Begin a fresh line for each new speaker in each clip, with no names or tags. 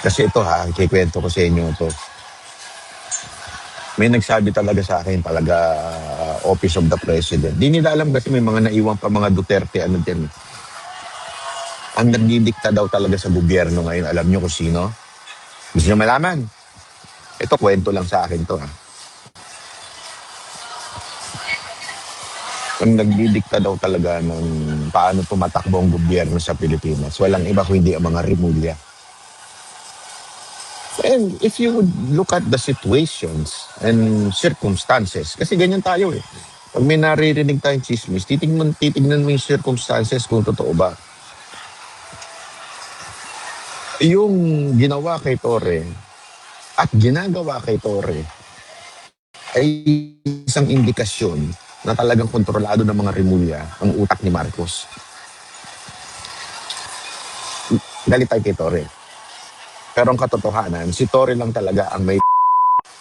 Kasi ito ha, ikikwento ko sa inyo to. May nagsabi talaga sa akin, talaga Office of the President. Di nila alam kasi may mga naiwan pa mga Duterte ano dyan. Ang nagdidikta daw talaga sa gobyerno ngayon, alam nyo kung sino? Gusto nyo malaman? Ito, kwento lang sa akin to ha. Ang nagdidikta daw talaga ng paano tumatakbo ang gobyerno sa Pilipinas, walang iba kundi ang mga Rimulya. And if you would look at the situations and circumstances, kasi ganyan tayo eh. Pag may naririnig tayong chismis, titignan mo yung circumstances kung totoo ba. Yung ginawa kay Torre at ginagawa kay Torre ay isang indikasyon na talagang kontrolado ng mga Rimulya ang utak ni Marcos. Galit tayo kay Torre. Pero ang katotohanan, si Torre lang talaga ang may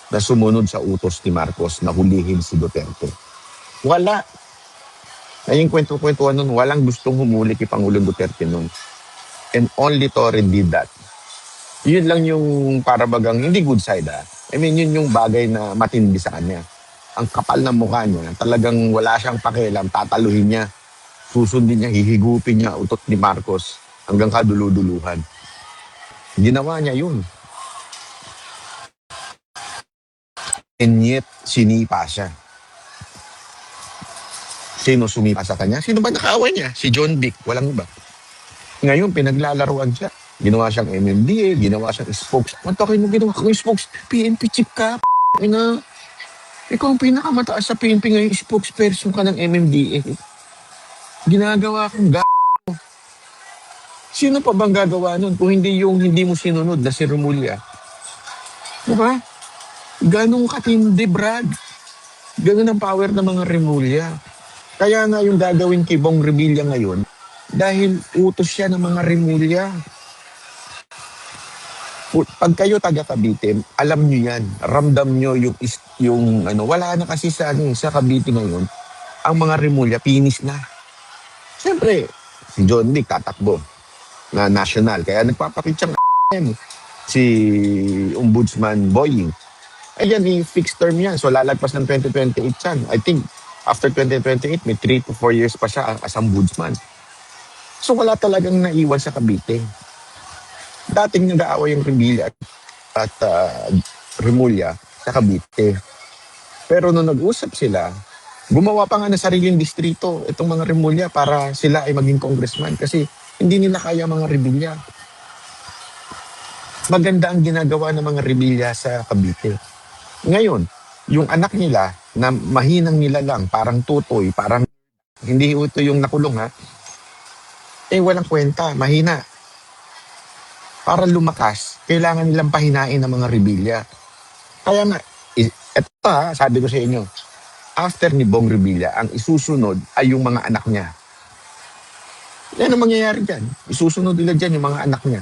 na sumunod sa utos ni Marcos na hulihin si Duterte. Wala. Ay yung kwento-kwentuhan nun, walang gustong humuli kay Pangulong Duterte nun. And only Torre did that. Yun lang yung para bagang, hindi good side ah. I mean, yun yung bagay na matindi sa kanya. Ang kapal ng mukha niya, talagang wala siyang pakialam, tataluhin niya, susundin niya, hihigupin niya, utot ni Marcos, hanggang kaduluduluhan. Ginawa niya yun. And yet, sinipa siya. Sino sumipa sa kanya? Sino ba nakaaway niya? Si John Vic, walang iba. Ngayon, pinaglalaruan siya. Ginawa siyang MMDA, ginawa siyang spokes. Matakin mo ginawa kong spokes. PNP chief ka, ina. Ikaw ang pinakamataas sa PNP ngayon, spokesperson ka ng MMDA. Ginagawa kong Sino pa bang gagawa nun kung hindi yung hindi mo sinunod na si Romulia? Diba? Ganong katindi, Brad. Ganon ang power ng mga Remulla. Kaya nga yung gagawin kay Bong Revilla ngayon, dahil utos siya ng mga Remulla. Pag kayo taga Cavite, alam nyo yan. Ramdam nyo yung wala na kasi sa Cavite ngayon, ang mga Remulla, pinis na. Siyempre, si John Vic tatakbo na national. Kaya nagpapakitsang si Ombudsman Boying. Ayan, fixed term yan. So, lalagpas ng 2028 yan. I think, after 2028, may 3 to 4 years pa siya as ombudsman. So, wala talagang naiwan sa Cavite. Dating nag-aaway yung Revilla at Remulla sa Cavite. Pero nung nag-usap sila, gumawa pa nga ng sariling distrito itong mga Remulla para sila ay maging congressman kasi hindi nila kaya mga Revilla. Maganda ang ginagawa ng mga Revilla sa Cavite. Ngayon, yung anak nila na mahinang nila lang, parang tutoy, parang hindi ito yung nakulong ha, walang kwenta, mahina. Para lumakas, kailangan nilang pahinain ng mga Revilla. Kaya nga, eto ha, sabi ko sa inyo, after ni Bong Revilla, ang isusunod ay yung mga anak niya. Yan ang mangyayari dyan. Isusunod nila dyan yung mga anak niya.